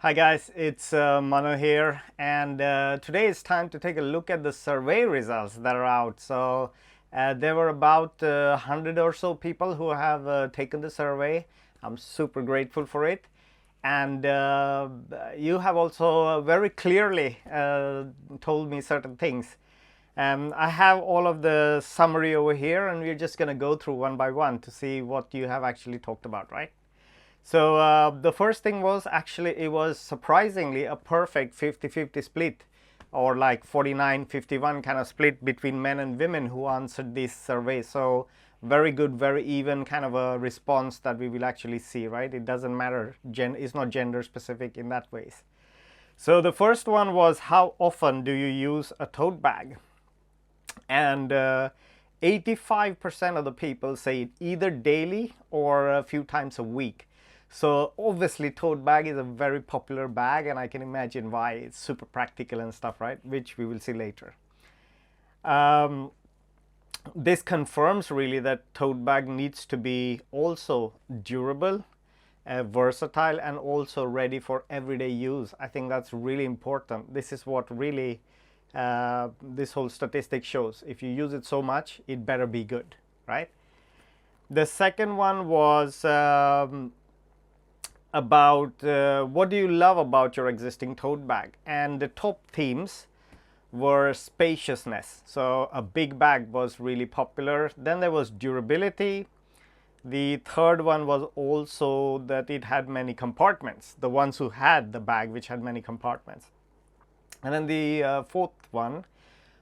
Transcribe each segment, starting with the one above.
Hi guys, it's Mano here, and today it's time to take a look at the survey results that are out. So there were about 100 or so people who have taken the survey. I'm super grateful for it, and you have also very clearly told me certain things. I have all of the summary over here, and we're just going to go through one by one to see what you have actually talked about, right? So the first thing was actually it was surprisingly a perfect 50-50 split, or like 49-51 kind of split between men and women who answered this survey. So very good, very even kind of a response that we will actually see, right? It doesn't matter, it's not gender specific in that ways. So the first one was, how often do you use a tote bag? And 85% of the people say it either daily or a few times a week. So obviously tote bag is a very popular bag, and I can imagine why. It's super practical and stuff, right? Which we will see later. This confirms really that tote bag needs to be also durable, versatile, and also ready for everyday use. I think that's really important. This is what really this whole statistic shows. If you use it so much, it better be good, right? The second one was about what do you love about your existing tote bag, and the top themes were spaciousness. So a big bag was really popular. Then there was durability. The third one was also that it had many compartments, the ones who had the bag which had many compartments. And then the fourth one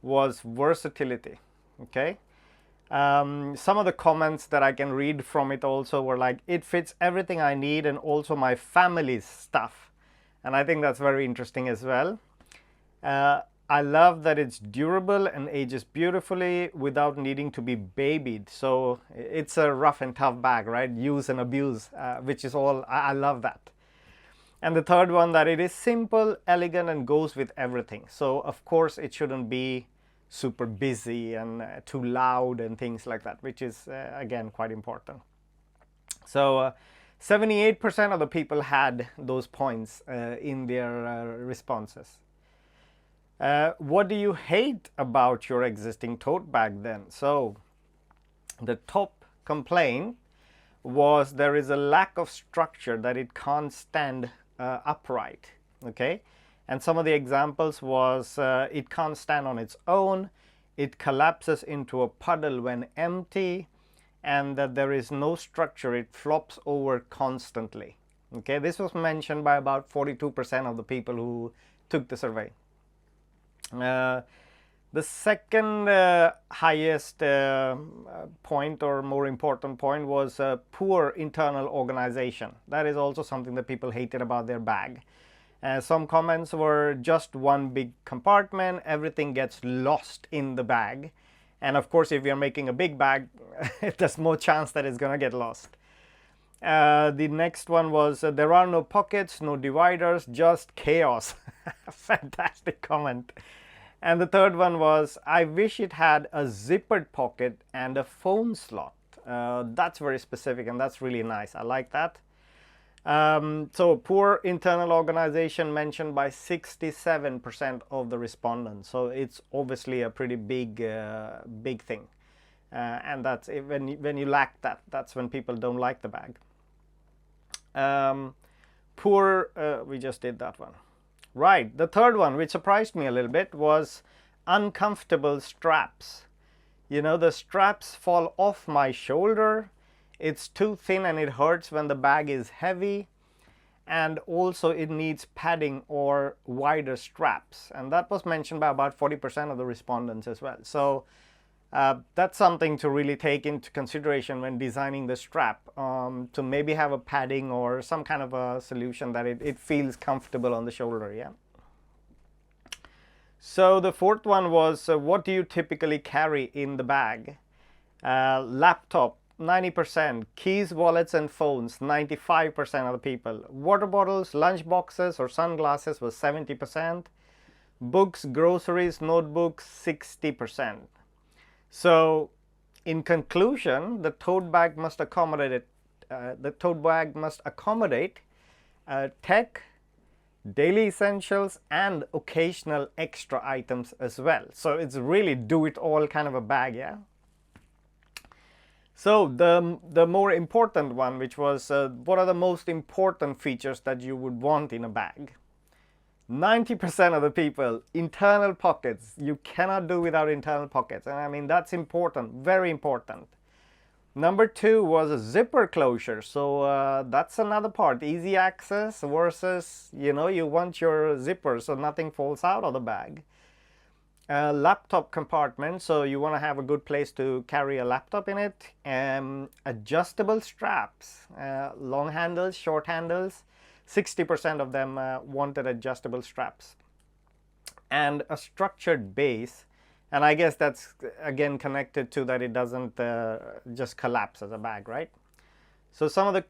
was versatility. Okay. Some of the comments that I can read from it also were like, it fits everything I need and also my family's stuff. And I think that's very interesting as well. I love that it's durable and ages beautifully without needing to be babied. So it's a rough and tough bag, right? Use and abuse, which is all, I love that. And the third one, that it is simple, elegant, and goes with everything. So of course it shouldn't be super busy and too loud and things like that, which is again quite important. So 78% of the people had those points in their responses. What do you hate about your existing tote bag then? So the top complaint was there is a lack of structure, that it can't stand upright. Okay. And some of the examples was it can't stand on its own, it collapses into a puddle when empty, and that there is no structure, it flops over constantly. Okay, this was mentioned by about 42% of the people who took the survey. The second highest point, or more important point, was poor internal organization. That is also something that people hated about their bag. Some comments were just one big compartment, everything gets lost in the bag. And of course, if you're making a big bag, there's more chance that it's going to get lost. The next one was, there are no pockets, no dividers, just chaos. Fantastic comment. And the third one was, I wish it had a zippered pocket and a phone slot. That's very specific, and that's really nice. I like that. So poor internal organization mentioned by 67% of the respondents. So it's obviously a pretty big thing. And that's when you lack that, that's when people don't like the bag. We just did that one. Right, the third one, which surprised me a little bit, was uncomfortable straps. You know, the straps fall off my shoulder. It's too thin and it hurts when the bag is heavy, and also it needs padding or wider straps, and that was mentioned by about 40% of the respondents as well. So that's something to really take into consideration when designing the strap, to maybe have a padding or some kind of a solution that it feels comfortable on the shoulder. Yeah. So the fourth one was, what do you typically carry in the bag? Laptop, 90%, keys, wallets, and phones, 95% of the people. Water bottles, lunch boxes, or sunglasses was 70%. Books, groceries, notebooks, 60%. So in conclusion, the tote bag must accommodate tech, daily essentials, and occasional extra items as well. So it's really do-it-all kind of a bag, yeah. So the more important one, which was what are the most important features that you would want in a bag? 90% of the people, internal pockets. You cannot do without internal pockets, and I mean that's important, very important. Number 2 was a zipper closure. So that's another part. Easy access versus, you want your zipper so nothing falls out of the bag. Laptop compartment. So you want to have a good place to carry a laptop in it. Adjustable straps. Long handles, short handles. 60% of them wanted adjustable straps. And a structured base. And I guess that's again connected to that it doesn't just collapse as a bag, right? So some of the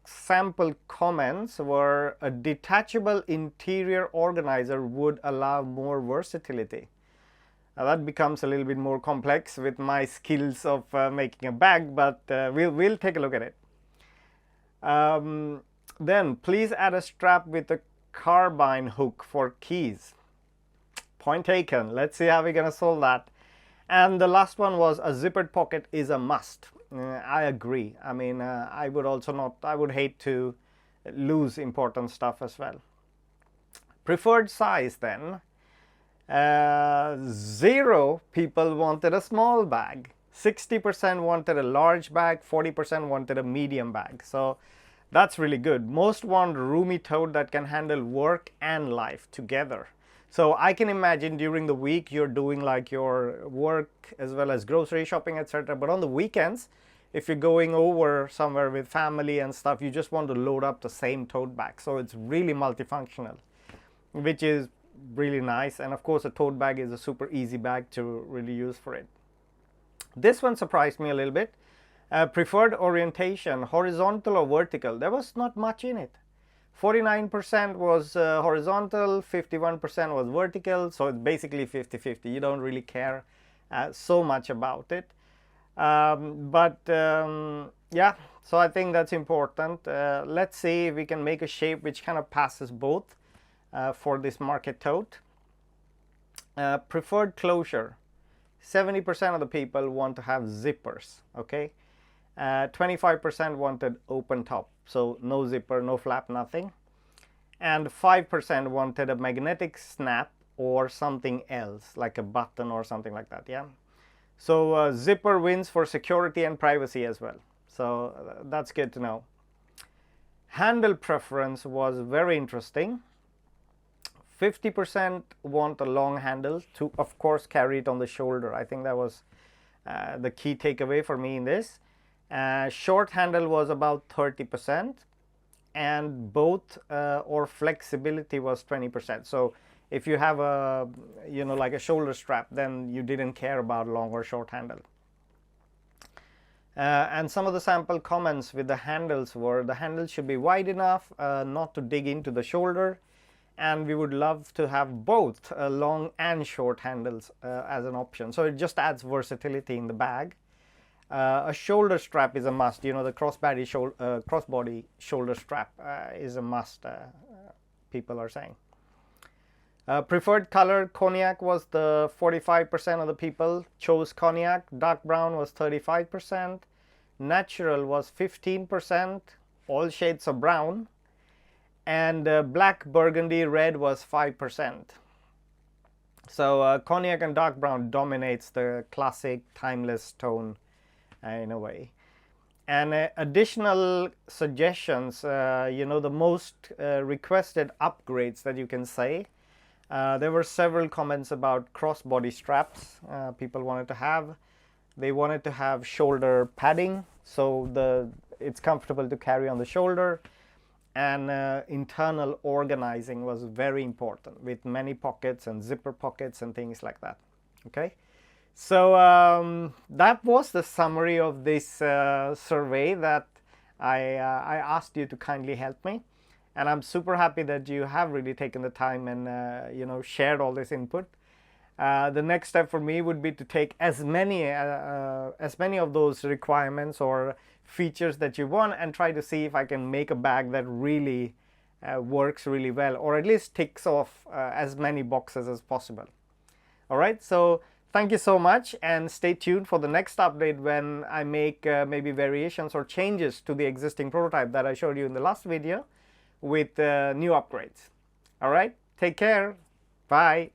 sample comments were a detachable interior organizer would allow more versatility. Now that becomes a little bit more complex with my skills of making a bag, but we'll take a look at it. Then please add a strap with a carbine hook for keys. Point taken. Let's see how we're going to solve that. And the last one was a zippered pocket is a must. I agree. I mean, I would hate to lose important stuff as well. Preferred size then. 0 people wanted a small bag. 60% wanted a large bag. 40% wanted a medium bag. So that's really good. Most want roomy tote that can handle work and life together. So I can imagine during the week you're doing like your work as well as grocery shopping, etc. But on the weekends, if you're going over somewhere with family and stuff, you just want to load up the same tote bag. So it's really multifunctional, which is really nice. And of course, a tote bag is a super easy bag to really use for it. This one surprised me a little bit. Preferred orientation, horizontal or vertical. There was not much in it. 49% was horizontal, 51% was vertical, so it's basically 50-50. You don't really care so much about it. Yeah, so I think that's important. Let's see if we can make a shape which kind of passes both for this market tote. Preferred closure. 70% of the people want to have zippers, okay? 25% wanted open top, so no zipper, no flap, nothing. And 5% wanted a magnetic snap or something else, like a button or something like that, yeah. So zipper wins for security and privacy as well. So that's good to know. Handle preference was very interesting. 50% want a long handle to, of course, carry it on the shoulder. I think that was the key takeaway for me in this. Short handle was about 30%, and both or flexibility was 20%. So if you have a, like a shoulder strap, then you didn't care about long or short handle. And some of the sample comments with the handles were the handle should be wide enough not to dig into the shoulder, and we would love to have both long and short handles as an option. So it just adds versatility in the bag. A shoulder strap is a must. The crossbody shoulder strap is a must, people are saying. Preferred color, cognac was the 45% of the people chose cognac. Dark brown was 35%. Natural was 15%. All shades of brown. And black, burgundy, red was 5%. So cognac and dark brown dominates the classic timeless tone in a way. And additional suggestions, the most requested upgrades that you can say. There were several comments about crossbody straps people wanted to have. They wanted to have shoulder padding, so it's comfortable to carry on the shoulder. And internal organizing was very important, with many pockets and zipper pockets and things like that. Okay, so that was the summary of this survey that I asked you to kindly help me. And I'm super happy that you have really taken the time and shared all this input. The next step for me would be to take as many of those requirements or features that you want and try to see if I can make a bag that really works really well, or at least ticks off as many boxes as possible. All right, so thank you so much, and stay tuned for the next update when I make maybe variations or changes to the existing prototype that I showed you in the last video with new upgrades. All right, take care. Bye.